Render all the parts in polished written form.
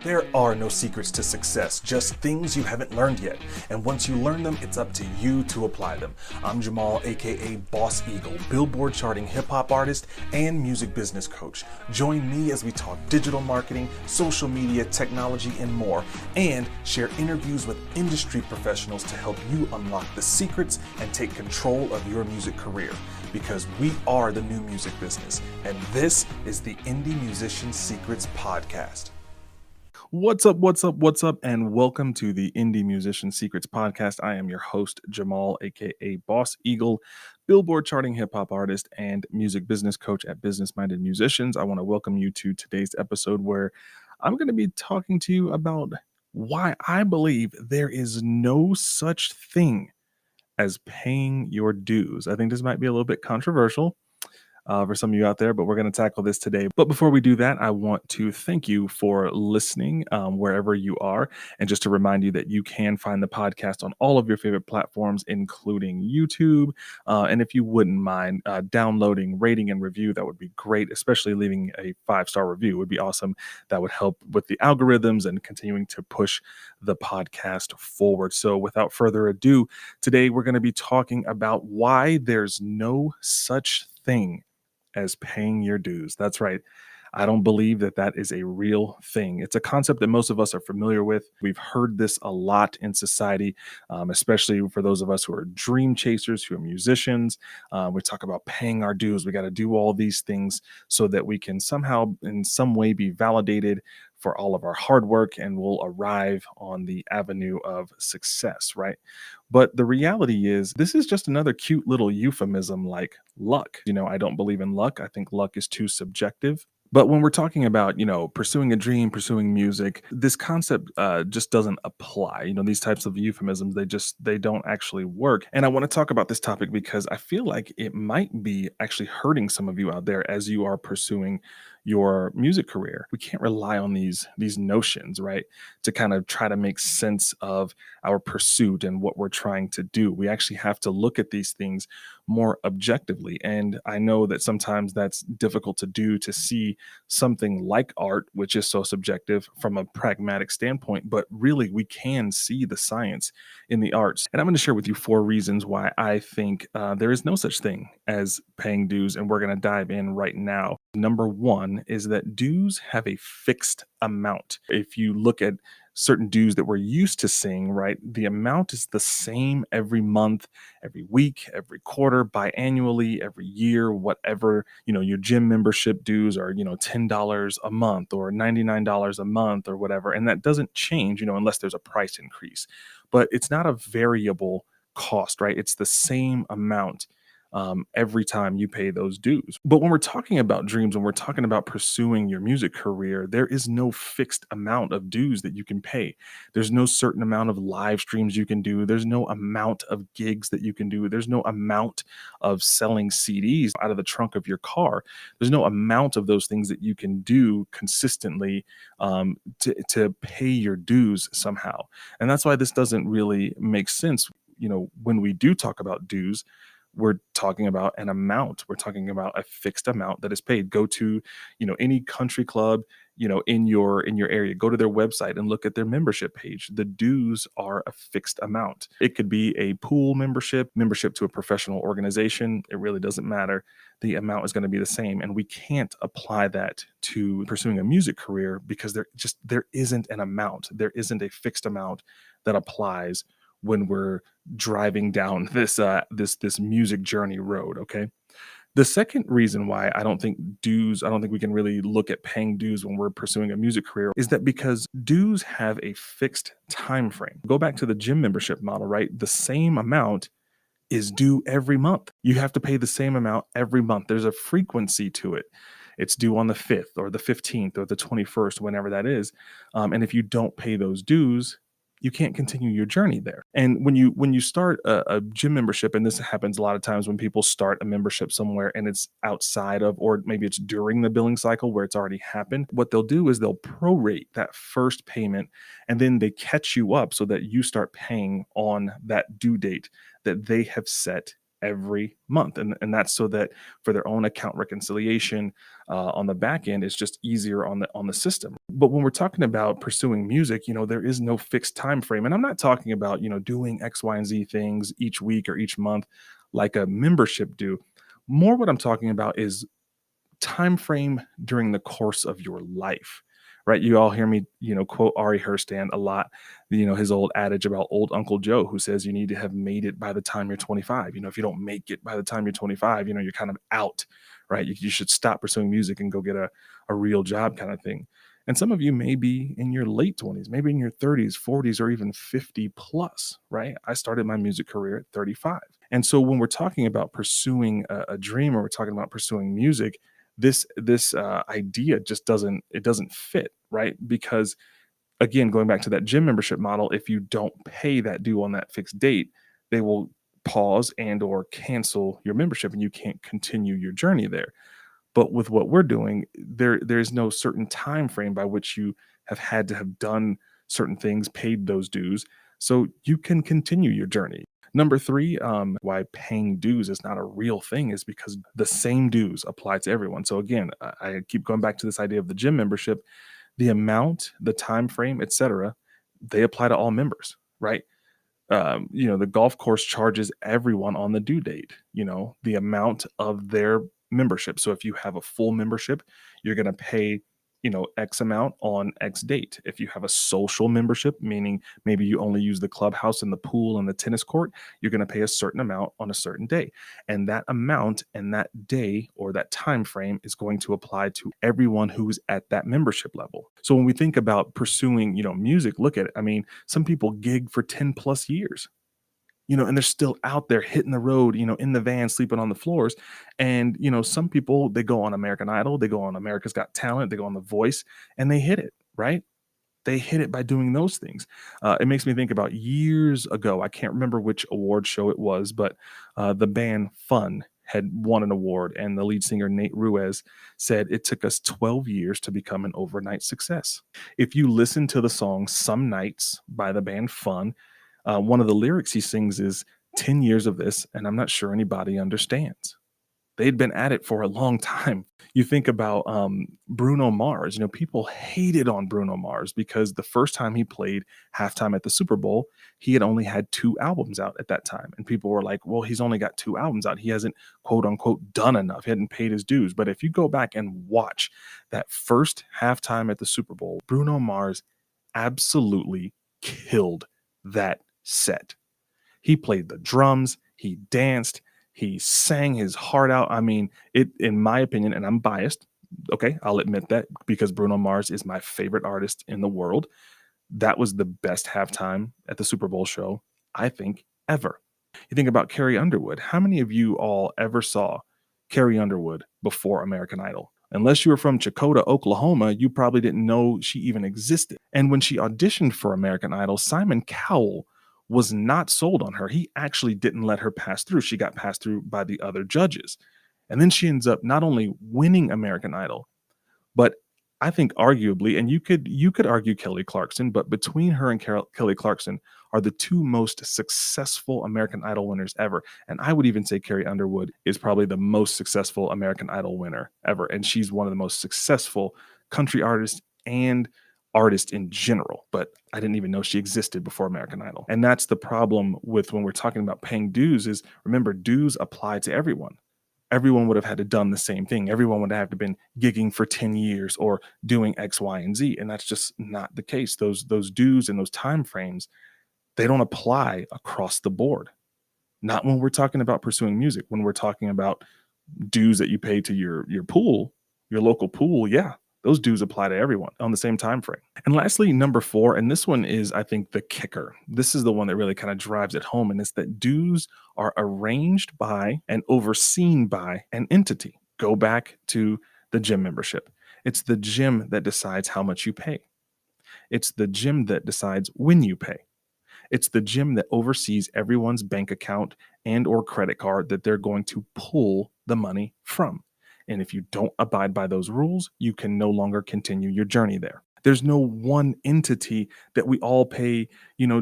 There are no secrets to success, just things you haven't learned yet. And once you learn them, it's up to you to apply them. I'm Jamaal, aka Boss Eagle, Billboard-charting hip-hop artist and music business coach. Join me as we talk digital marketing, social media, technology, and more, and share interviews with industry professionals to help you unlock the secrets and take control of your music career. Because we are the new music business, and this is the Indie Musician Secrets Podcast. What's up, and welcome to the Indie Musician Secrets Podcast. I am your host, Jamaal, aka Boss Eagle, Billboard-charting hip-hop artist and music business coach at Business Minded Musicians. I want to welcome you to today's episode where I'm going to be talking to you about why I believe there is no such thing as paying your dues. I think this might be a little bit controversial for some of you out there, but we're going to tackle this today. But before we do that, I want to thank you for listening wherever you are. And just to remind you that you can find the podcast on all of your favorite platforms, including YouTube. And if you wouldn't mind downloading, rating, and review, that would be great, especially leaving a 5-star review would be awesome. That would help with the algorithms and continuing to push the podcast forward. So without further ado, today we're going to be talking about why there's no such thing as paying your dues. That's right. I don't believe that is a real thing. It's a concept that most of us are familiar with. We've heard this a lot in society, especially for those of us who are dream chasers, who are musicians. We talk about paying our dues. We got to do all these things so that we can somehow, in some way, be validated for all of our hard work and we'll arrive on the avenue of success, right? But the reality is, this is just another cute little euphemism like luck. I don't believe in luck. I think luck is too subjective. But when we're talking about, pursuing a dream, pursuing music, this concept just doesn't apply. These types of euphemisms, they don't actually work. And I want to talk about this topic because I feel like it might be actually hurting some of you out there as you are pursuing your music career. We can't rely on these notions, right, to kind of try to make sense of our pursuit and what we're trying to do. We actually have to look at these things more objectively. And I know that sometimes that's difficult to do, to see something like art, which is so subjective from a pragmatic standpoint, but really we can see the science in the arts. And I'm going to share with you 4 reasons why I think there is no such thing as paying dues, and we're going to dive in right now. Number 1 is that dues have a fixed amount. If you look at certain dues that we're used to seeing, right, the amount is the same every month, every week, every quarter, biannually, every year, whatever. Your gym membership dues are, $10 a month or $99 a month or whatever. And that doesn't change, unless there's a price increase. But it's not a variable cost, right? It's the same amount every time you pay those dues. But when we're talking about dreams, when we're talking about pursuing your music career, there is no fixed amount of dues that you can pay. There's no certain amount of live streams you can do. There's no amount of gigs that you can do. There's no amount of selling CDs out of the trunk of your car. There's no amount of those things that you can do consistently to pay your dues somehow. And that's why this doesn't really make sense. When we do talk about dues, we're talking about an amount. We're talking about a fixed amount that is paid. Go to, any country club, in your area, go to their website and look at their membership page. The dues are a fixed amount. It could be a pool membership to a professional organization. It really doesn't matter. The amount is going to be the same. And we can't apply that to pursuing a music career because there isn't an amount. There isn't a fixed amount that applies when we're driving down this music journey road, okay? The second reason why I don't think we can really look at paying dues when we're pursuing a music career is that because dues have a fixed time frame. Go back to the gym membership model, right? The same amount is due every month. You have to pay the same amount every month. There's a frequency to it. It's due on the 5th or the 15th or the 21st, whenever that is. And if you don't pay those dues, you can't continue your journey there. And when you start a gym membership, and this happens a lot of times when people start a membership somewhere and it's outside of, or maybe it's during the billing cycle where it's already happened, what they'll do is they'll prorate that first payment and then they catch you up so that you start paying on that due date that they have set every month. And that's so that for their own account reconciliation on the back end, it's just easier on the system. But when we're talking about pursuing music, there is no fixed time frame. And I'm not talking about, doing X, Y, and Z things each week or each month like a membership do. More what I'm talking about is time frame during the course of your life, right? You all hear me, quote Ari Herstand a lot, his old adage about old Uncle Joe, who says you need to have made it by the time you're 25. If you don't make it by the time you're 25, you're kind of out, right? You should stop pursuing music and go get a real job kind of thing. And some of you may be in your late 20s, maybe in your 30s, 40s, or even 50 plus, right? I started my music career at 35. And so when we're talking about pursuing a dream, or we're talking about pursuing music, this idea just doesn't fit, right? Because again, going back to that gym membership model, if you don't pay that due on that fixed date, they will pause and or cancel your membership and you can't continue your journey there. But with what we're doing, there's no certain time frame by which you have had to have done certain things, paid those dues, so you can continue your journey. Number three, why paying dues is not a real thing is because the same dues apply to everyone. So again, I keep going back to this idea of the gym membership. The amount, the time frame, etc., they apply to all members, right? The golf course charges everyone on the due date, the amount of their membership. So if you have a full membership, you're going to pay, X amount on X date. If you have a social membership, meaning maybe you only use the clubhouse and the pool and the tennis court, you're going to pay a certain amount on a certain day. And that amount and that day or that time frame is going to apply to everyone who's at that membership level. So when we think about pursuing, music, look at it. I mean, some people gig for 10 plus years, and they're still out there hitting the road, in the van, sleeping on the floors. And, some people, they go on American Idol, they go on America's Got Talent, they go on The Voice, and they hit it, right? They hit it by doing those things. It makes me think about years ago. I can't remember which award show it was, but the band Fun had won an award, and the lead singer, Nate Ruiz, said it took us 12 years to become an overnight success. If you listen to the song Some Nights by the band Fun, one of the lyrics he sings is 10 years of this, and I'm not sure anybody understands. They'd been at it for a long time. You think about Bruno Mars. People hated on Bruno Mars because the first time he played halftime at the Super Bowl, he had only had 2 albums out at that time. And people were like, well, he's only got 2 albums out. He hasn't, quote unquote, done enough. He hadn't paid his dues. But if you go back and watch that first halftime at the Super Bowl, Bruno Mars absolutely killed that set. He played the drums, he danced, he sang his heart out. I mean, it, in my opinion, and I'm biased, okay, I'll admit that because Bruno Mars is my favorite artist in the world. That was the best halftime at the Super Bowl show, I think, ever. You think about Carrie Underwood. How many of you all ever saw Carrie Underwood before American Idol? Unless you were from Chakota, Oklahoma, you probably didn't know she even existed. And when she auditioned for American Idol, Simon Cowell was not sold on her. He actually didn't let her pass through. She got passed through by the other judges. And then she ends up not only winning American Idol, but I think arguably, and you could argue Kelly Clarkson, but between her and Kelly Clarkson are the 2 most successful American Idol winners ever. And I would even say Carrie Underwood is probably the most successful American Idol winner ever. And she's one of the most successful country artists and artists in general. But I didn't even know she existed before American Idol. And that's the problem with when we're talking about paying dues is, remember, dues apply to everyone. Everyone would have had to done the same thing. Everyone would have to been gigging for 10 years or doing X, Y, and Z. And that's just not the case. Those dues and those time frames, they don't apply across the board. Not when we're talking about pursuing music. When we're talking about dues that you pay to your pool, your local pool, yeah, those dues apply to everyone on the same time frame. And lastly, number 4, and this one is, I think, the kicker. This is the one that really kind of drives it home, and it's that dues are arranged by and overseen by an entity. Go back to the gym membership. It's the gym that decides how much you pay. It's the gym that decides when you pay. It's the gym that oversees everyone's bank account and or credit card that they're going to pull the money from. And if you don't abide by those rules, you can no longer continue your journey there. There's no one entity that we all pay,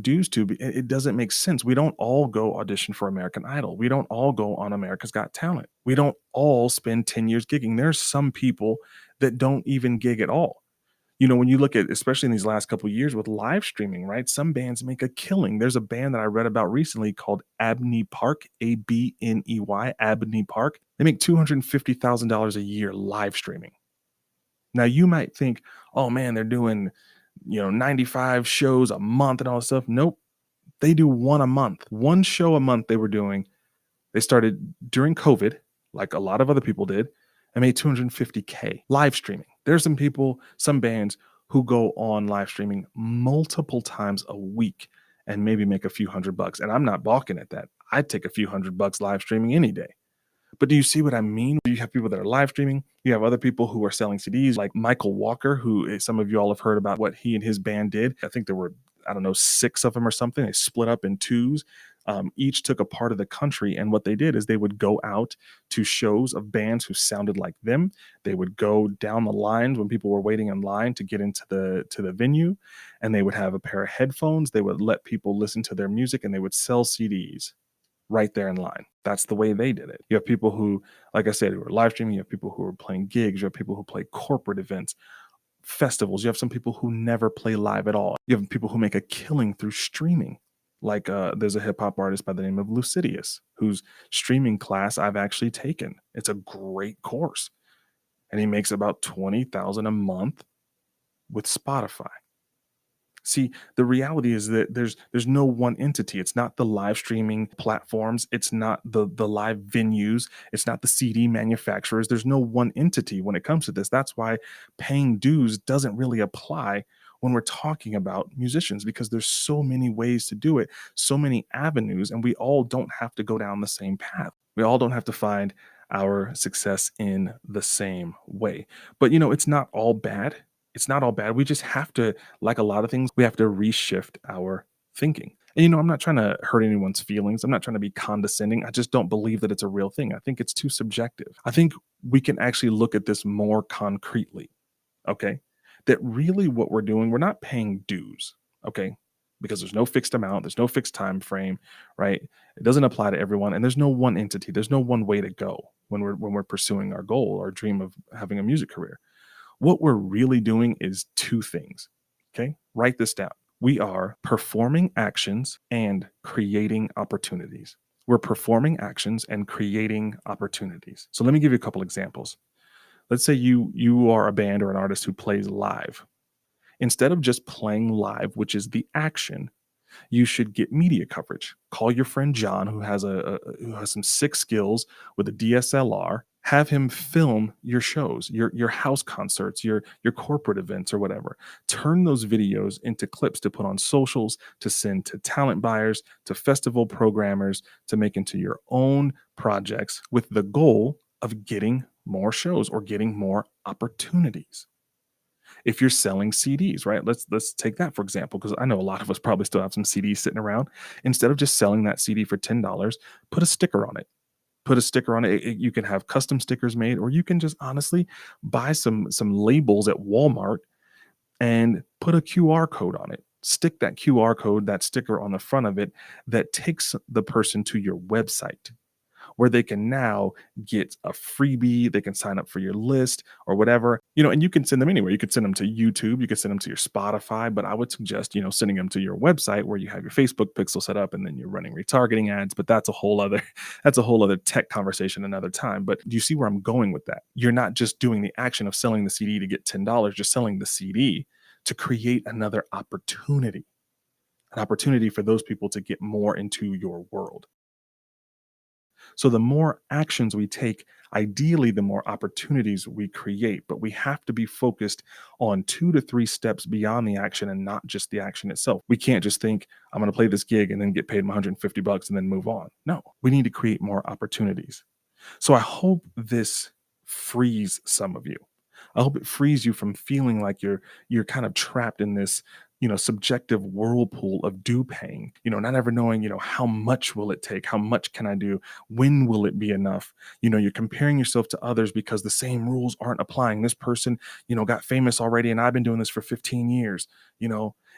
dues to. It doesn't make sense. We don't all go audition for American Idol. We don't all go on America's Got Talent. We don't all spend 10 years gigging. There's some people that don't even gig at all. When you look at, especially in these last couple of years with live streaming, right? Some bands make a killing. There's a band that I read about recently called Abney Park, Abney, Abney Park. They make $250,000 a year live streaming. Now you might think, oh man, they're doing, 95 shows a month and all this stuff. Nope. They do one a month, one show a month they were doing. They started during COVID, like a lot of other people did, and made 250K live streaming. There's some people, some bands who go on live streaming multiple times a week and maybe make a few $100. And I'm not balking at that. I'd take a few $100 live streaming any day. But do you see what I mean? You have people that are live streaming. You have other people who are selling CDs, like Michael Walker, who some of you all have heard about what he and his band did. I think there were, I don't know, 6 of them or something. They split up in twos. Each took a part of the country. And what they did is they would go out to shows of bands who sounded like them. They would go down the lines when people were waiting in line to get into the venue. And they would have a pair of headphones. They would let people listen to their music and they would sell CDs right there in line. That's the way they did it. You have people who, like I said, who are live streaming. You have people who are playing gigs. You have people who play corporate events, festivals. You have some people who never play live at all. You have people who make a killing through streaming. Like there's a hip hop artist by the name of Lucidius, whose streaming class I've actually taken. It's a great course. And he makes about $20,000 a month with Spotify. See, the reality is that there's no one entity. It's not the live streaming platforms. It's not the live venues. It's not the CD manufacturers. There's no one entity when it comes to this. That's why paying dues doesn't really apply when we're talking about musicians, because there's so many ways to do it, so many avenues, and we all don't have to go down the same path. We all don't have to find our success in the same way. But it's not all bad. It's not all bad. We just have to, like a lot of things, we have to reshift our thinking. And I'm not trying to hurt anyone's feelings. I'm not trying to be condescending. I just don't believe that it's a real thing. I think it's too subjective. I think we can actually look at this more concretely. Okay. That really what we're doing, we're not paying dues. Okay. Because there's no fixed amount, there's no fixed time frame, right? It doesn't apply to everyone, and there's no one entity, there's no one way to go when we're pursuing our goal, our dream of having a music career. What we're really doing is 2 things. Okay. Write this down. We are performing actions and creating opportunities. We're performing actions and creating opportunities. So let me give you a couple examples. Let's say you are a band or an artist who plays live. Instead of just playing live, which is the action, you should get media coverage. Call your friend John, who has some sick skills with a DSLR. Have him film your shows, your house concerts, your corporate events or whatever. Turn those videos into clips to put on socials, to send to talent buyers, to festival programmers, to make into your own projects with the goal of getting more shows or getting more opportunities. If you're selling CDs, right? Let's take that for example, because I know a lot of us probably still have some CDs sitting around. Instead of just selling that CD for $10, put a sticker on it. Put a sticker on it. You can have custom stickers made, or you can just honestly buy some labels at Walmart and put a QR code on it. Stick that QR code, that sticker on the front of it that takes the person to your website, where they can now get a freebie. They can sign up for your list or whatever, and you can send them anywhere. You could send them to YouTube, you could send them to your Spotify, but I would suggest, sending them to your website where you have your Facebook pixel set up and then you're running retargeting ads. But that's a whole other tech conversation another time. But do you see where I'm going with that? You're not just doing the action of selling the CD to get $10, you're selling the CD to create another opportunity, an opportunity for those people to get more into your world. So the more actions we take, ideally, the more opportunities we create. But we have to be focused on 2 to 3 steps beyond the action and not just the action itself. We can't just think, I'm going to play this gig and then get paid $150 and then move on. No, we need to create more opportunities. So I hope this frees some of you. I hope it frees you from feeling like you're kind of trapped in this subjective whirlpool of due paying, not ever knowing, how much will it take? How much can I do? When will it be enough? You're comparing yourself to others because the same rules aren't applying. This person, got famous already and I've been doing this for 15 years,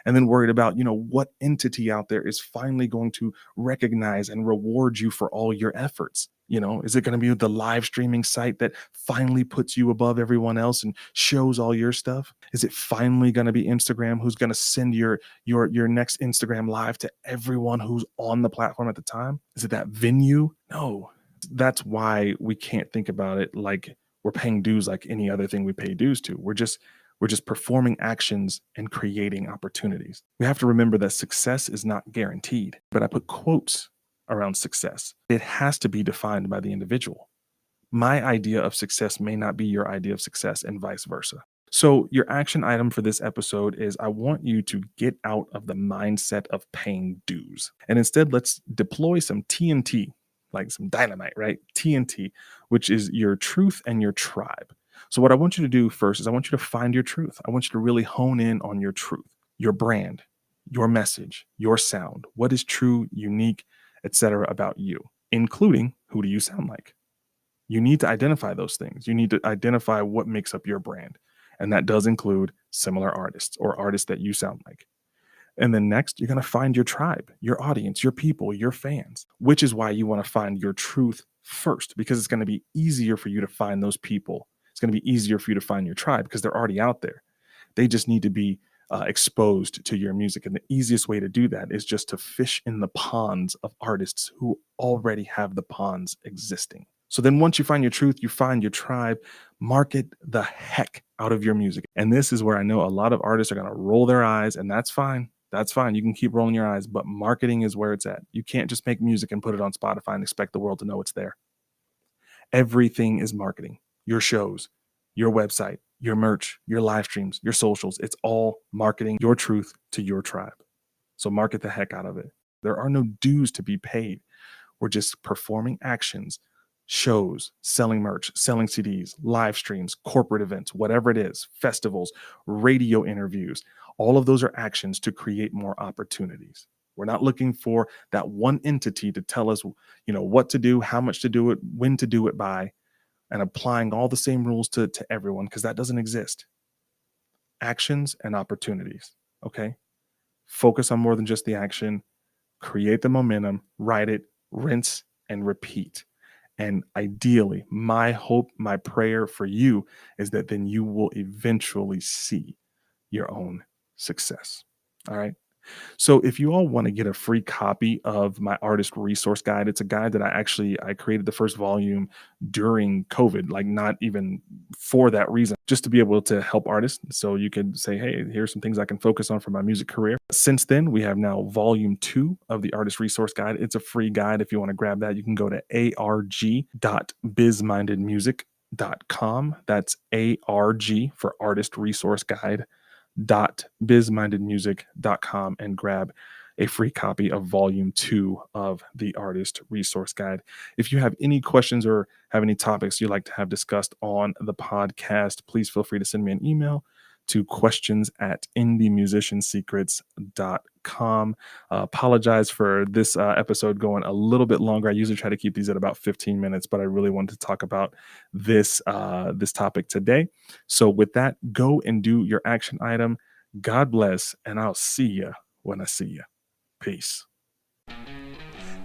and then worried about, what entity out there is finally going to recognize and reward you for all your efforts. Is it going to be the live streaming site that finally puts you above everyone else and shows all your stuff? Is it finally going to be Instagram who's going to send your next Instagram live to everyone who's on the platform at the time? Is it that venue? No. That's why we can't think about it like we're paying dues like any other thing we pay dues to. We're just performing actions and creating opportunities. We have to remember that success is not guaranteed, but I put quotes around success. It has to be defined by the individual. My idea of success may not be your idea of success and vice versa. So your action item for this episode is I want you to get out of the mindset of paying dues. And instead, let's deploy some TNT, like some dynamite, right? TNT, which is your truth and your tribe. So what I want you to do first is I want you to find your truth. I want you to really hone in on your truth, your brand, your message, your sound. What is true, unique, etc. about you, including who do you sound like? You need to identify those things. You need to identify what makes up your brand. And that does include similar artists or artists that you sound like. And then next, you're going to find your tribe, your audience, your people, your fans, which is why you want to find your truth first, because it's going to be easier for you to find those people. It's going to be easier for you to find your tribe because they're already out there. They just need to be exposed to your music. And the easiest way to do that is just to fish in the ponds of artists who already have the ponds existing. So then once you find your truth, you find your tribe, market the heck out of your music. And this is where I know a lot of artists are going to roll their eyes, and that's fine. That's fine. You can keep rolling your eyes, but marketing is where it's at. You can't just make music and put it on Spotify and expect the world to know it's there. Everything is marketing. Your shows, your website, your merch, your live streams, your socials. It's all marketing your truth to your tribe. So market the heck out of it. There are no dues to be paid. We're just performing actions, shows, selling merch, selling CDs, live streams, corporate events, whatever it is, festivals, radio interviews. All of those are actions to create more opportunities. We're not looking for that one entity to tell us, what to do, how much to do it, when to do it by, and applying all the same rules to everyone, because that doesn't exist. Actions and opportunities, okay? Focus on more than just the action. Create the momentum, write it, rinse, and repeat. And ideally, my hope, my prayer for you is that then you will eventually see your own success. All right. So if you all want to get a free copy of my artist resource guide, it's a guide that I created the first volume during COVID, like not even for that reason, just to be able to help artists. So you can say, hey, here's some things I can focus on for my music career. Since then, we have now volume 2 of the artist resource guide. It's a free guide. If you want to grab that, you can go to arg.bizmindedmusic.com. That's ARG for artist resource guide. .bizmindedmusic.com and grab a free copy of volume 2 of the artist resource guide. If you have any questions or have any topics you'd like to have discussed on the podcast, please feel free to send me an email to questions@indiemusiciansecrets.com. Apologize for this episode going a little bit longer. I usually try to keep these at about 15 minutes, but I really wanted to talk about this topic today. So with that, go and do your action item. God bless, and I'll see you when I see you. Peace.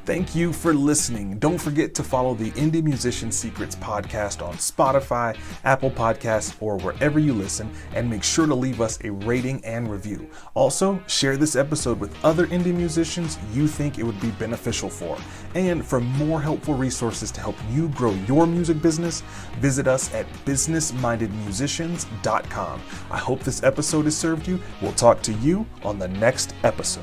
Thank you for listening. Don't forget to follow the Indie Musician Secrets podcast on Spotify, Apple Podcasts, or wherever you listen, and make sure to leave us a rating and review. Also, share this episode with other indie musicians you think it would be beneficial for. And for more helpful resources to help you grow your music business, visit us at businessmindedmusicians.com. I hope this episode has served you. We'll talk to you on the next episode.